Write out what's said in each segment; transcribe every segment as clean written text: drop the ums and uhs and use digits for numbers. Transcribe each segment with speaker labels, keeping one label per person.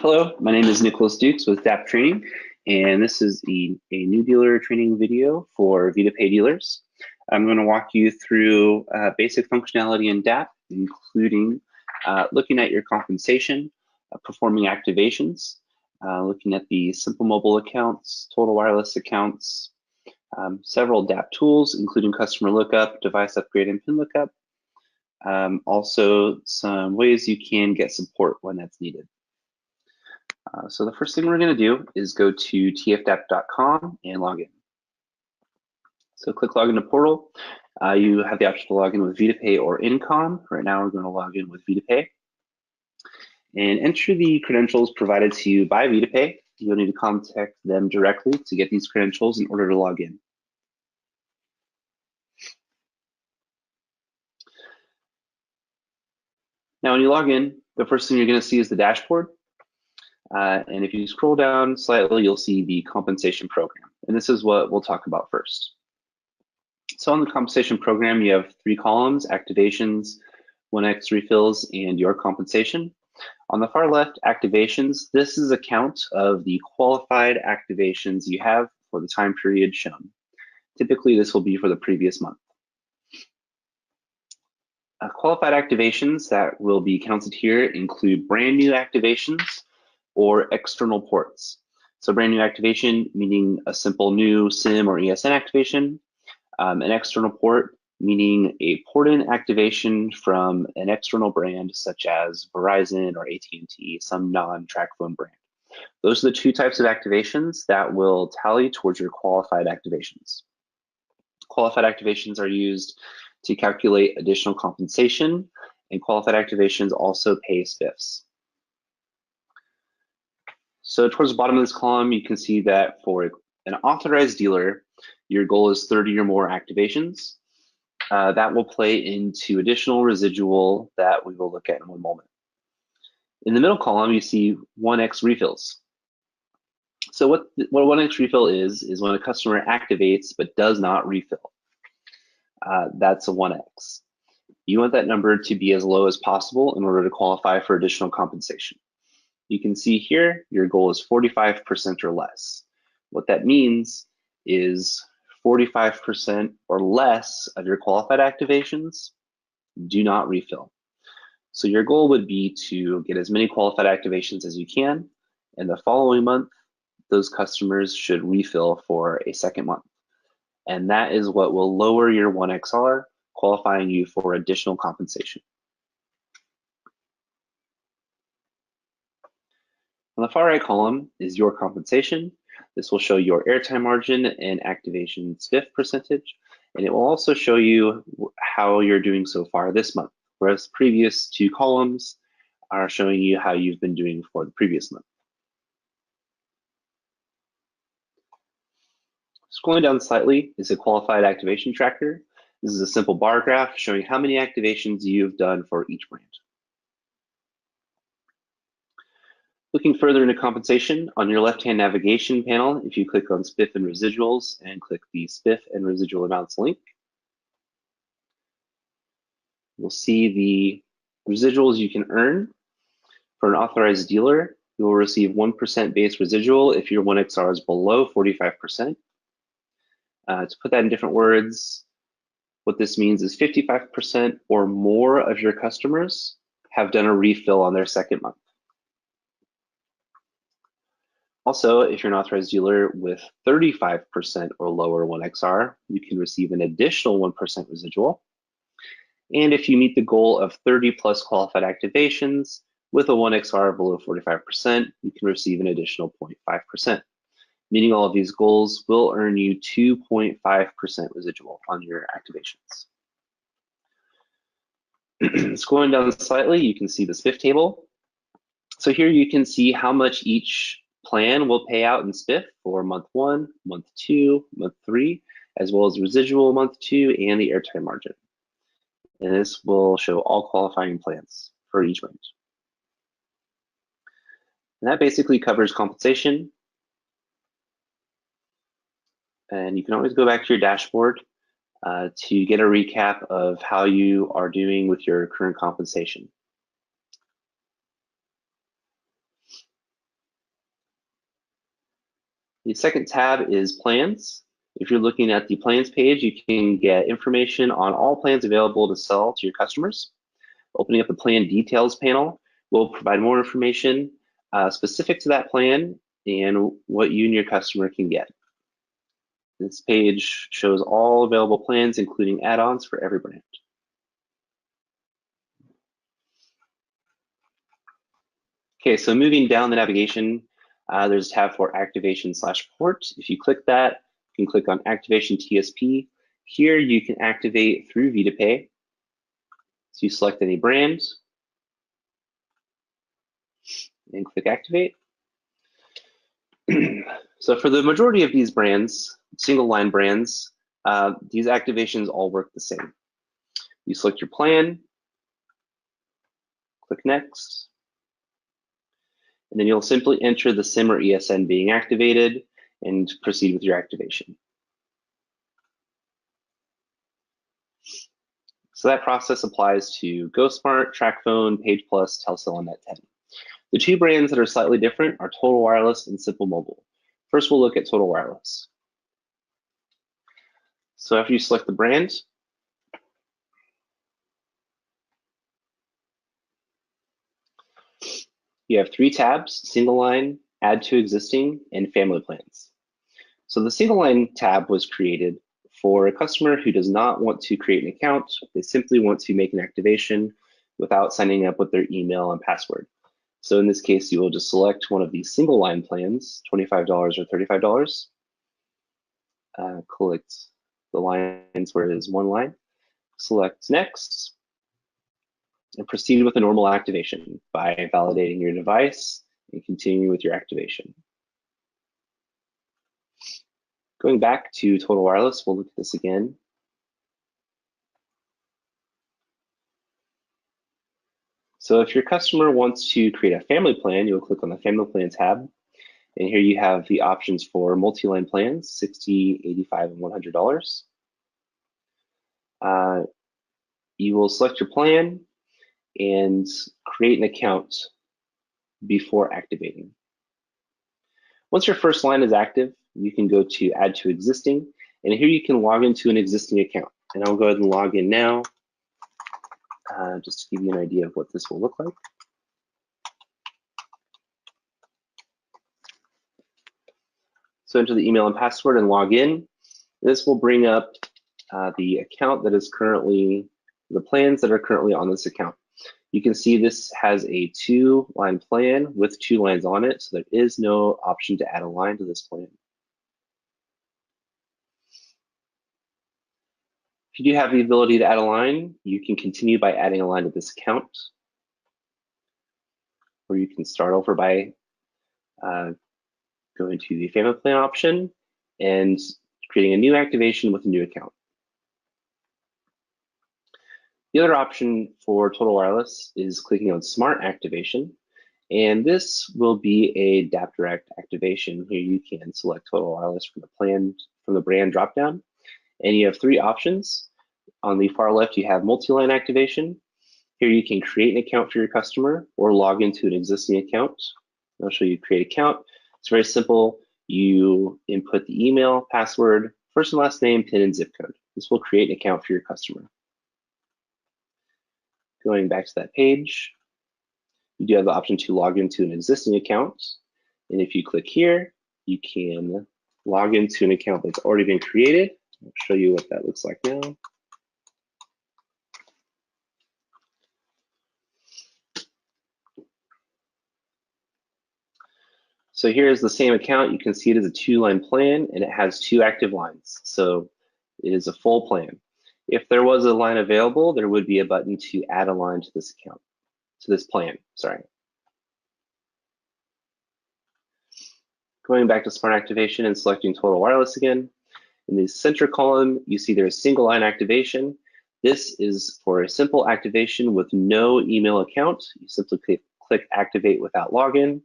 Speaker 1: Hello, my name is Nicholas Dukes with DAP Training, and this is a new dealer training video for VitaPay dealers. I'm going to walk you through basic functionality in DAP, including looking at your compensation, performing activations, looking at the simple mobile accounts, total wireless accounts, several DAP tools, including customer lookup, device upgrade, and PIN lookup. Also, some ways you can get support when that's needed. So the first thing we're going to do is go to tfsdealers.com and log in. So click log into portal. You have the option to log in with VitaPay or Incom. Right now we're going to log in with VitaPay. And enter the credentials provided to you by VitaPay. You'll need to contact them directly to get these credentials in order to log in. Now when you log in, the first thing you're going to see is the dashboard. And if you scroll down slightly, you'll see the compensation program. And this is what we'll talk about first. So on the compensation program, you have 3 columns: activations, 1x refills, and your compensation. On the far left, activations, this is a count of the qualified activations you have for the time period shown. Typically, this will be for the previous month. Qualified activations that will be counted here include brand new activations or external ports. So brand new activation, meaning a simple new SIM or ESN activation. An external port, meaning a port-in activation from an external brand such as Verizon or AT&T, some non-TracFone brand. Those are the 2 types of activations that will tally towards your qualified activations. Qualified activations are used to calculate additional compensation, and qualified activations also pay spiffs. So towards the bottom of this column, you can see that for an authorized dealer, your goal is 30 or more activations. That will play into additional residual that we will look at in one moment. In the middle column, you see 1x refills. So what 1x refill is when a customer activates but does not refill. That's a 1x. You want that number to be as low as possible in order to qualify for additional compensation. You can see here, your goal is 45% or less. What that means is 45% or less of your qualified activations do not refill. So your goal would be to get as many qualified activations as you can, and the following month, those customers should refill for a second month. And that is what will lower your 1XR, qualifying you for additional compensation. On the far right column is your compensation. This will show your airtime margin and activation spiff percentage, and it will also show you how you're doing so far this month, whereas previous 2 columns are showing you how you've been doing for the previous month. Scrolling down slightly is a qualified activation tracker. This is a simple bar graph showing how many activations you've done for each brand. Looking further into compensation, on your left-hand navigation panel, if you click on spiff and residuals and click the spiff and residual amounts link, you'll see the residuals you can earn. For an authorized dealer, you will receive 1% base residual if your 1XR is below 45%. To put that in different words, what this means is 55% or more of your customers have done a refill on their second month. Also, if you're an authorized dealer with 35% or lower 1XR, you can receive an additional 1% residual. And if you meet the goal of 30 plus qualified activations with a 1XR below 45%, you can receive an additional 0.5%. Meeting all of these goals will earn you 2.5% residual on your activations. Scrolling down slightly, you can see the spiff table. So here you can see how much each plan will pay out in spiff for month 1, month 2, month 3, as well as residual month 2 and the airtime margin. And this will show all qualifying plans for each brand. And that basically covers compensation. And you can always go back to your dashboard to get a recap of how you are doing with your current compensation. The second tab is plans. If you're looking at the plans page, you can get information on all plans available to sell to your customers. Opening up the plan details panel will provide more information specific to that plan and what you and your customer can get. This page shows all available plans, including add-ons for every brand. Okay, so moving down the navigation, there's a tab for activation/port. If you click that, you can click on Activation TSP. Here you can activate through VitaPay. So you select any brand and click Activate. So for the majority of these brands, single line brands, these activations all work the same. You select your plan, click Next, and then you'll simply enter the SIM or ESN being activated and proceed with your activation. So that process applies to GoSmart, TracFone, Page Plus, Telcel, and Net10. The two brands that are slightly different are Total Wireless and Simple Mobile. First, we'll look at Total Wireless. So after you select the brand, you have three tabs: single line, add to existing, and family plans. So the single line tab was created for a customer who does not want to create an account. They simply want to make an activation without signing up with their email and password. So in this case, you will just select one of these single line plans, $25 or $35. Click the lines where it is one line. Select Next, and proceed with a normal activation by validating your device and continue with your activation. Going back to Total Wireless, we'll look at this again. So if your customer wants to create a family plan, you'll click on the Family Plan tab. And here you have the options for multi-line plans, $60, $85, and $100. You will select your plan and create an account before activating. Once your first line is active, you can go to Add to Existing, and here you can log into an existing account. And I'll go ahead and log in now, just to give you an idea of what this will look like. So enter the email and password and log in. This will bring up the account that is currently, the plans that are currently on this account. You can see this has a 2-line plan with 2 lines on it, so there is no option to add a line to this plan. If you do have the ability to add a line, you can continue by adding a line to this account, or you can start over by going to the family plan option and creating a new activation with a new account. The other option for Total Wireless is clicking on Smart Activation, and this will be a DAP Direct activation. Here you can select Total Wireless from the brand dropdown, and you have 3 options. On the far left, you have multi-line activation. Here you can create an account for your customer or log into an existing account. I'll show you create account. It's very simple. You input the email, password, first and last name, PIN, and zip code. This will create an account for your customer. Going back to that page, you do have the option to log into an existing account. And if you click here, you can log into an account that's already been created. I'll show you what that looks like now. So here's the same account. You can see it is a 2-line plan and it has 2 active lines. So it is a full plan. If there was a line available, there would be a button to add a line to this account, to this plan, sorry. Going back to Smart Activation and selecting Total Wireless again. In the center column, you see there's single line activation. This is for a simple activation with no email account. You simply click Activate without login.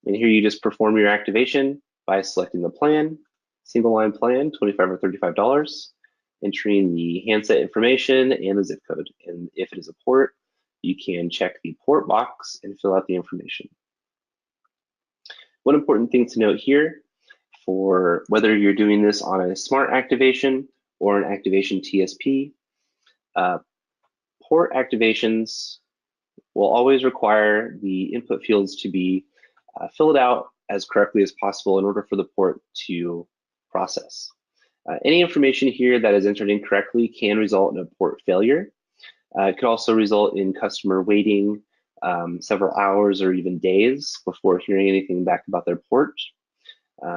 Speaker 1: And here you just perform your activation by selecting the plan, single line plan, $25 or $35, entering the handset information and the zip code. And if it is a port, you can check the port box and fill out the information. One important thing to note here for whether you're doing this on a smart activation or an activation TSP. Port activations will always require the input fields to be filled out as correctly as possible in order for the port to process. Any information here that is entered incorrectly can result in a port failure. It could also result in customer waiting several hours or even days before hearing anything back about their port.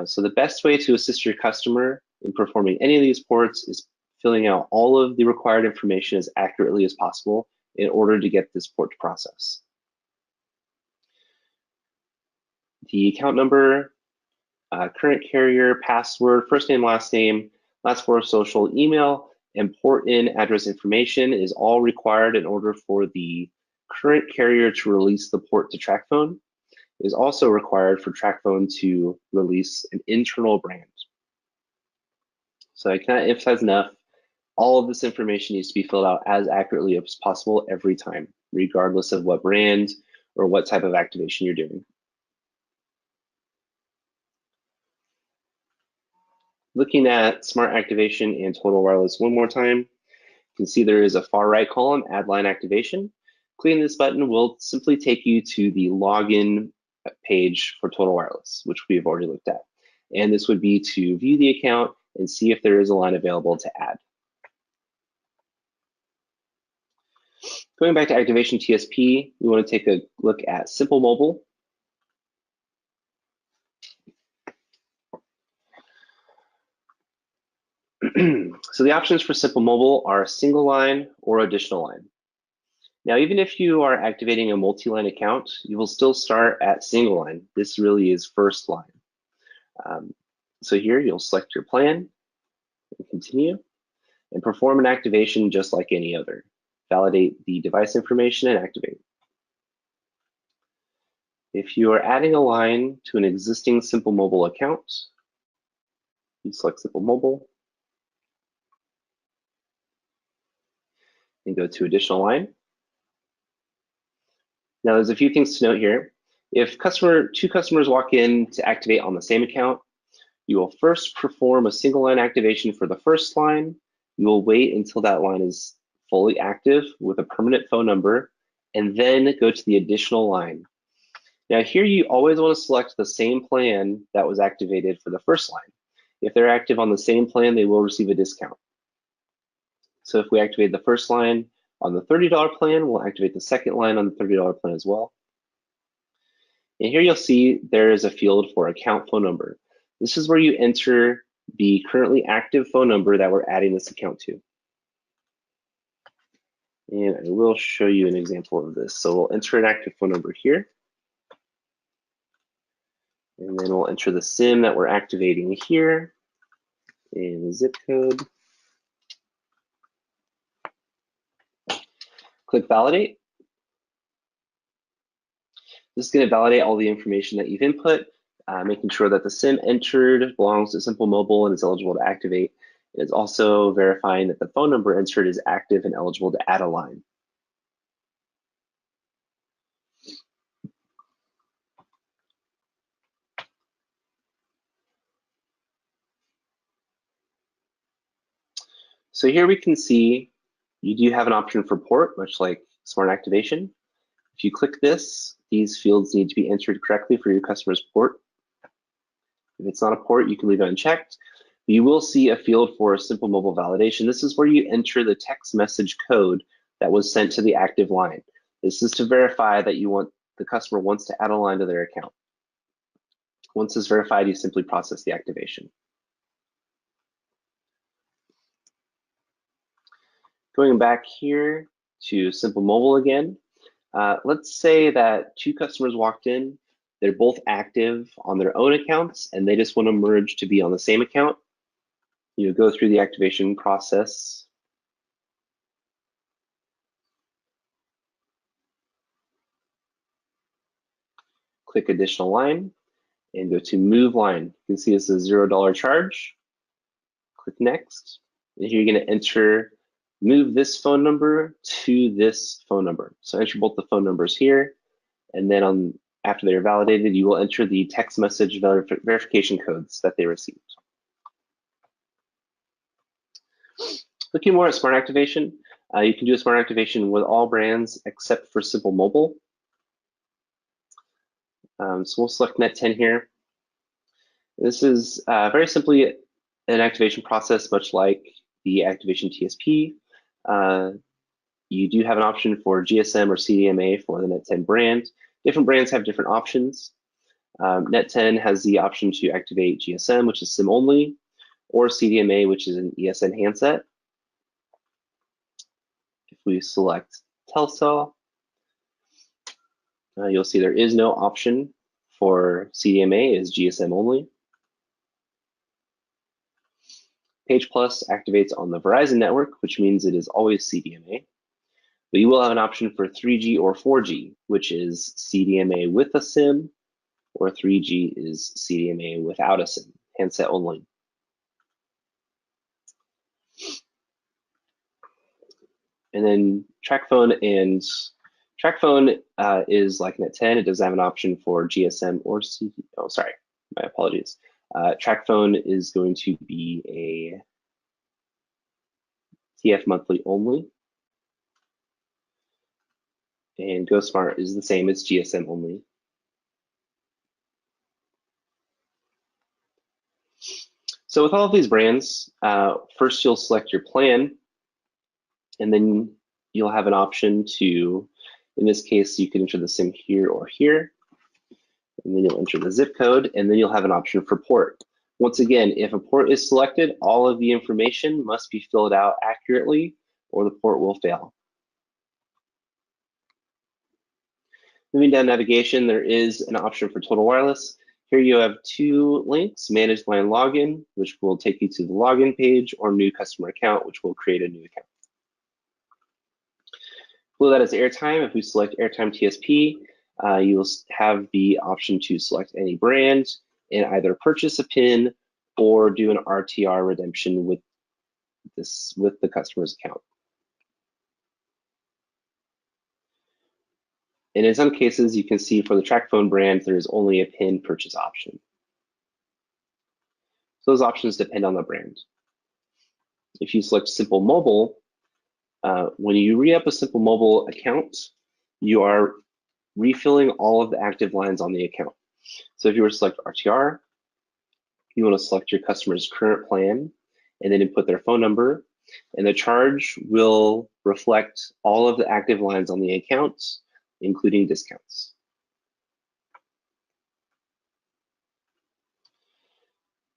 Speaker 1: So the best way to assist your customer in performing any of these ports is filling out all of the required information as accurately as possible in order to get this port to process. The account number, current carrier, password, first name, last four of social, email, and port in address information is all required in order for the current carrier to release the port to TracFone. It is also required for TracFone to release an internal brand. So I cannot emphasize enough, all of this information needs to be filled out as accurately as possible every time, regardless of what brand or what type of activation you're doing. Looking at smart activation and total wireless one more time, you can see there is a far right column, add line activation. Clicking this button will simply take you to the login page for total wireless, which we have already looked at. And this would be to view the account and see if there is a line available to add. Going back to activation TSP, we want to take a look at Simple Mobile. So the options for Simple Mobile are a single line or additional line. Now, even if you are activating a multi-line account, you will still start at single line. This really is first line. So here you'll select your plan and continue and perform an activation just like any other. Validate the device information and activate. If you are adding a line to an existing Simple Mobile account, you select Simple Mobile and go to additional line. Now there's a few things to note here. If two customers walk in to activate on the same account, you will first perform a single line activation for the first line. You will wait until that line is fully active with a permanent phone number, and then go to the additional line. Now here you always want to select the same plan that was activated for the first line. If they're active on the same plan, they will receive a discount. So if we activate the first line on the $30 plan, we'll activate the second line on the $30 plan as well. And here you'll see there is a field for account phone number. This is where you enter the currently active phone number that we're adding this account to. And I will show you an example of this. So we'll enter an active phone number here. And then we'll enter the SIM that we're activating here and the zip code. Click validate. This is going to validate all the information that you've input, making sure that the SIM entered belongs to Simple Mobile and is eligible to activate. It's also verifying that the phone number entered is active and eligible to add a line. So here we can see you do have an option for port, much like smart activation. If you click this, these fields need to be entered correctly for your customer's port. If it's not a port, you can leave it unchecked. You will see a field for Simple Mobile validation. This is where you enter the text message code that was sent to the active line. This is to verify that the customer wants to add a line to their account. Once it's verified, you simply process the activation. Going back here to Simple Mobile again, let's say that two customers walked in, they're both active on their own accounts and they just want to merge to be on the same account. You go through the activation process. Click additional line and go to move line. You can see this is a $0 charge. Click next. And here you're going to enter move this phone number to this phone number. So enter both the phone numbers here, and then on After they are validated, you will enter the text message verification codes that they received. Looking more at smart activation, you can do a smart activation with all brands except for Simple Mobile. So we'll select Net10 here. This is very simply an activation process, much like the activation TSP. You do have an option for GSM or CDMA for the Net10 brand. Different brands have different options. Net10 has the option to activate GSM, which is SIM only, or CDMA, which is an ESN handset. If we select Telcel, you'll see there is no option for CDMA, is GSM only. Page Plus activates on the Verizon network, which means it is always CDMA. But you will have an option for 3G or 4G, which is CDMA with a SIM, or 3G is CDMA without a SIM, handset only. And then TracFone is like Net10. It doesn't have an option for GSM or CD. Oh, sorry, my apologies. TracFone is going to be a TF monthly only. And GoSmart is the same as GSM only. So with all of these brands, first you'll select your plan, and then you'll have an option to, in this case, you can enter the SIM here or here, and then you'll enter the zip code, and then you'll have an option for port. Once again, if a port is selected, all of the information must be filled out accurately, or the port will fail. Moving down navigation, there is an option for Total Wireless. Here you have two links, Manage Line Login, which will take you to the login page, or New Customer Account, which will create a new account. Below that is airtime. If we select airtime TSP, you will have the option to select any brand and either purchase a PIN or do an RTR redemption with the customer's account. And in some cases, you can see for the TracFone brand, there is only a PIN purchase option. So those options depend on the brand. If you select Simple Mobile, when you re-up a Simple Mobile account, you are refilling all of the active lines on the account. So if you were to select RTR, you want to select your customer's current plan and then input their phone number, and the charge will reflect all of the active lines on the account, including discounts.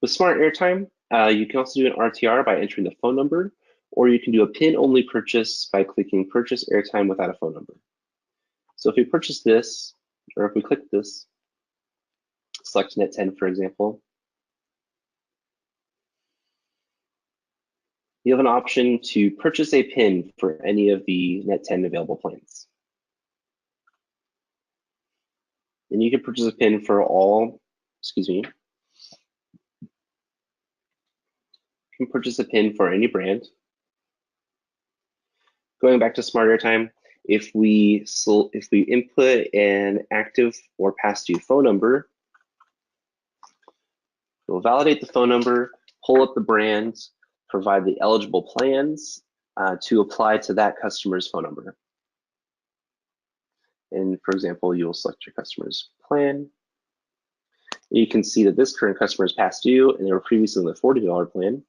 Speaker 1: With Smart Airtime, you can also do an RTR by entering the phone number, or you can do a PIN-only purchase by clicking Purchase Airtime without a phone number. So if we purchase this, or if we click this, select Net10, for example, you have an option to purchase a PIN for any of the Net10 available plans. And you can purchase a PIN for all, you can purchase a PIN for any brand. Going back to Smart Airtime, if we input an active or past due phone number, we'll validate the phone number, pull up the brand, provide the eligible plans to apply to that customer's phone number. And for example, you will select your customer's plan. You can see that this current customer is past due and they were previously on the $40 plan.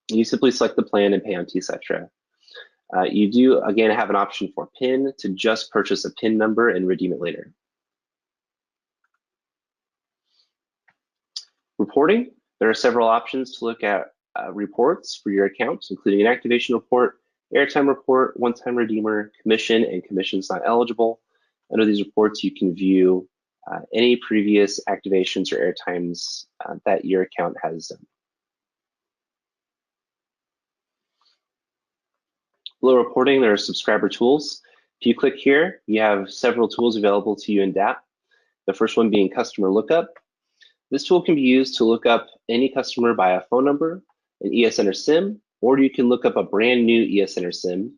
Speaker 1: And you simply select the plan and pay on TCetera. You do, again, have an option for PIN to just purchase a PIN number and redeem it later. Reporting, there are several options to look at reports for your account, including an activation report, airtime report, one-time redeemer, commission, and commissions not eligible. Under these reports, you can view any previous activations or airtimes that your account has done. Below reporting, there are subscriber tools. If you click here, you have several tools available to you in DAP. The first one being customer lookup. This tool can be used to look up any customer by a phone number, an ESN or SIM, or you can look up a brand new ESN or SIM.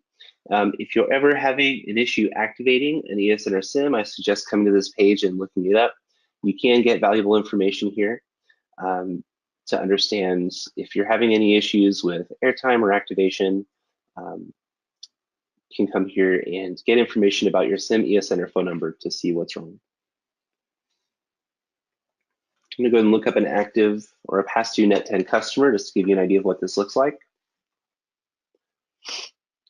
Speaker 1: If you're ever having an issue activating an ESN or SIM, I suggest coming to this page and looking it up. You can get valuable information here to understand if you're having any issues with airtime or activation. You can come here and get information about your SIM, ESN, or phone number to see what's wrong. I'm gonna go ahead and look up an active or a past due Net 10 customer just to give you an idea of what this looks like.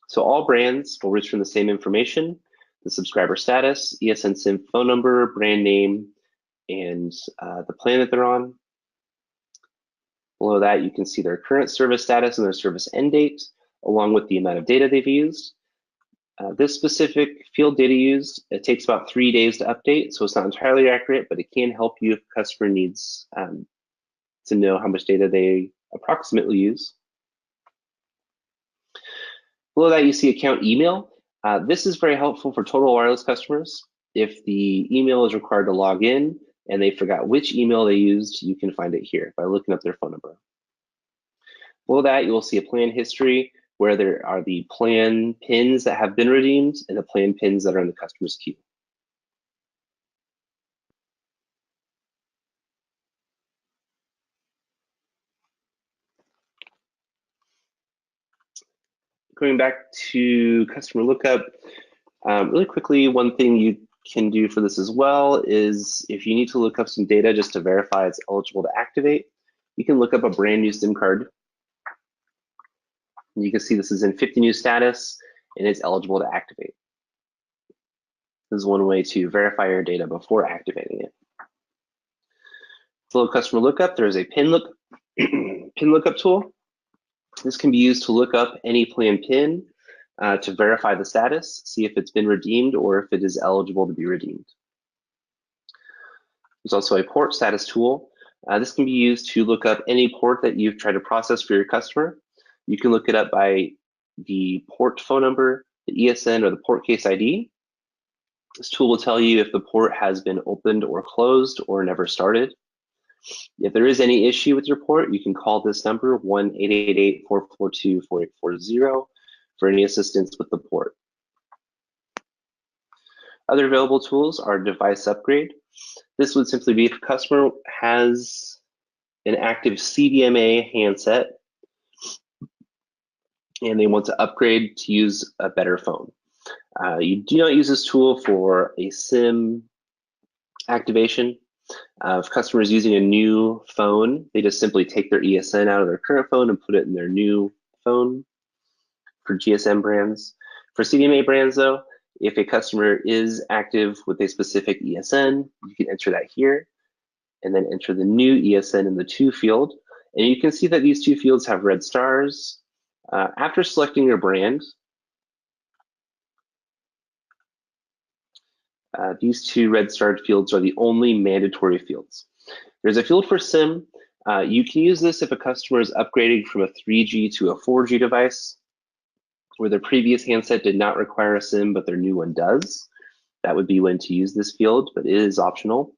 Speaker 1: So all brands will return the same information: the subscriber status, ESN SIM phone number, brand name, and the plan that they're on. Below that, you can see their current service status and their service end date, along with the amount of data they've used. This specific field data used, it takes about 3 days to update, so it's not entirely accurate, but it can help you if a customer needs to know how much data they approximately use. Below that, you see account email. This is very helpful for Total Wireless customers. If the email is required to log in and they forgot which email they used, you can find it here by looking up their phone number. Below that, you will see a plan history where there are the plan pins that have been redeemed and the plan pins that are in the customer's queue. Going back to customer lookup, really quickly, one thing you can do for this as well is if you need to look up some data just to verify it's eligible to activate, you can look up a brand new SIM card. And you can see this is in 50 new status and it's eligible to activate. This is one way to verify your data before activating it. Below customer lookup, there is a pin lookup tool. This can be used to look up any plan pin to verify the status, see if it's been redeemed or if it is eligible to be redeemed. There's also a port status tool. This can be used to look up any port that you've tried to process for your customer. You can look it up by the port phone number, the ESN, or the port case ID. This tool will tell you if the port has been opened or closed or never started. If there is any issue with your port, you can call this number 1-888-442-4840 for any assistance with the port. Other available tools are device upgrade. This would simply be if a customer has an active CDMA handset and they want to upgrade to use a better phone. You do not use this tool for a SIM activation. If customers using a new phone, they just simply take their ESN out of their current phone and put it in their new phone for GSM brands. For CDMA brands though, if a customer is active with a specific ESN, you can enter that here and then enter the new ESN in the to field. And you can see that these two fields have red stars. After selecting your brand, these two red starred fields are the only mandatory fields. There's a field for SIM. You can use this if a customer is upgrading from a 3G to a 4G device, where their previous handset did not require a SIM, but their new one does. That would be when to use this field, but it is optional.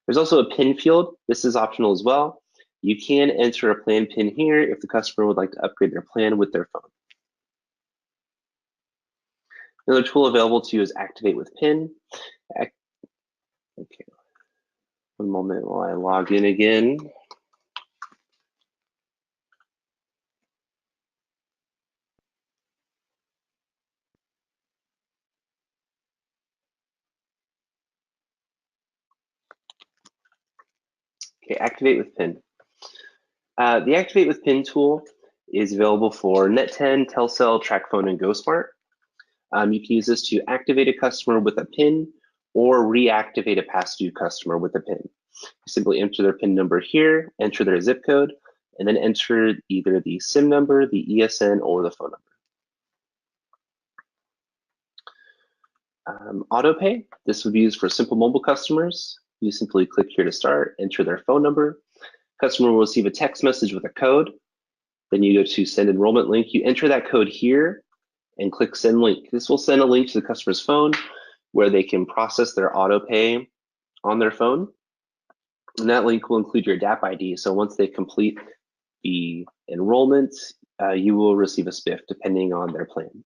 Speaker 1: There's also a PIN field. This is optional as well. You can enter a plan PIN here if the customer would like to upgrade their plan with their phone. Another tool available to you is Activate with PIN. Okay, one moment while I log in again. Okay, Activate with PIN. The Activate with PIN tool is available for Net10, Telcel, TracFone, and GoSmart. You can use this to activate a customer with a PIN or reactivate a past due customer with a PIN. You simply enter their PIN number here, enter their zip code, and then enter either the SIM number, the ESN, or the phone number. AutoPay, this would be used for simple mobile customers. You simply click here to start, enter their phone number. Customer will receive a text message with a code. Then you go to send enrollment link. You enter that code here and click send link. This will send a link to the customer's phone where they can process their AutoPay on their phone. And that link will include your DAP ID. So once they complete the enrollment, you will receive a spiff depending on their plan.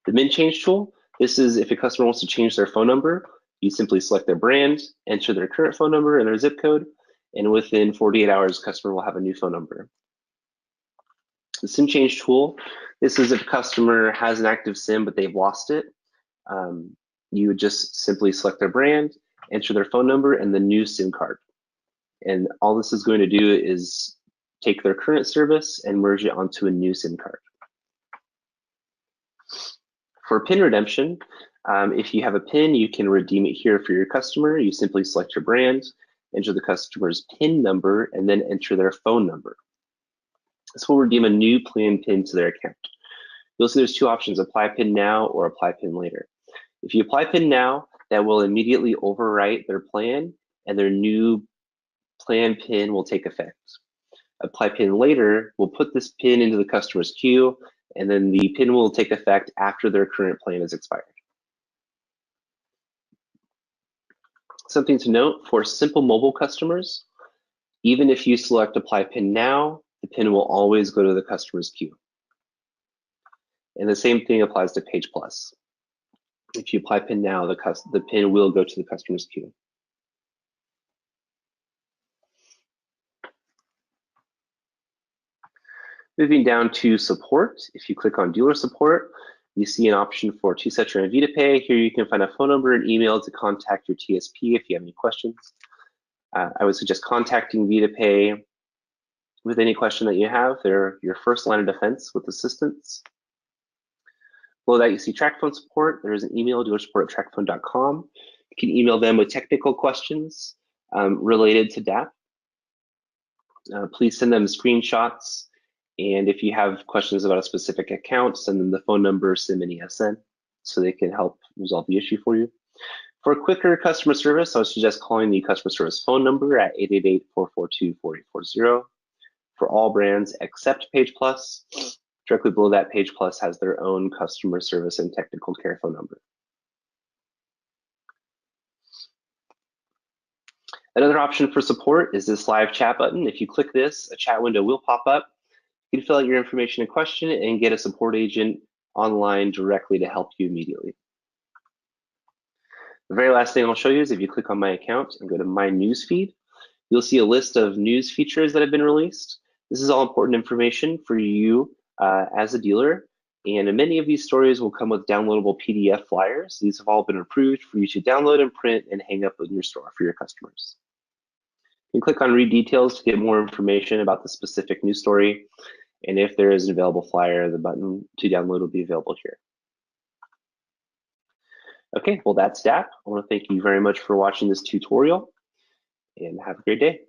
Speaker 1: The min change tool, this is if a customer wants to change their phone number, you simply select their brand, enter their current phone number and their zip code, and within 48 hours, customer will have a new phone number. The SIM change tool, this is if a customer has an active SIM but they've lost it. You would just simply select their brand, enter their phone number and the new SIM card. And all this is going to do is take their current service and merge it onto a new SIM card. For PIN redemption, if you have a PIN, you can redeem it here for your customer. You simply select your brand, enter the customer's PIN number, and then enter their phone number. This will redeem a new plan PIN to their account. You'll see there's two options, apply PIN now or apply PIN later. If you apply PIN now, that will immediately overwrite their plan and their new plan PIN will take effect. Apply PIN later will put this PIN into the customer's queue and then the PIN will take effect after their current plan is expired. Something to note, for simple mobile customers, even if you select apply PIN now, the PIN will always go to the customer's queue. And the same thing applies to Page Plus. If you apply PIN now, the PIN will go to the customer's queue. Moving down to support, if you click on dealer support, you see an option for tfsdealers and VitaPay. Here you can find a phone number and email to contact your TSP if you have any questions. I would suggest contacting VitaPay with any question that you have. They're your first line of defense with assistance. Below that, you see TracFone support. There's an email, dealersupport@tracfone.com. You can email them with technical questions related to DAP. Please send them screenshots. And if you have questions about a specific account, send them the phone number, SIM, and ESN so they can help resolve the issue for you. For quicker customer service, I would suggest calling the customer service phone number at 888-442-4840. For all brands except Page Plus, directly below that, Page Plus has their own customer service and technical care phone number. Another option for support is this live chat button. If you click this, a chat window will pop up. You can fill out your information and question and get a support agent online directly to help you immediately. The very last thing I'll show you is if you click on my account and go to my newsfeed, you'll see a list of news features that have been released. This is all important information for you as a dealer. And many of these stories will come with downloadable PDF flyers. These have all been approved for you to download and print and hang up in your store for your customers. You can click on read details to get more information about the specific news story. And if there is an available flyer, the button to download will be available here. Okay, well, that's DAP. I want to thank you very much for watching this tutorial and have a great day.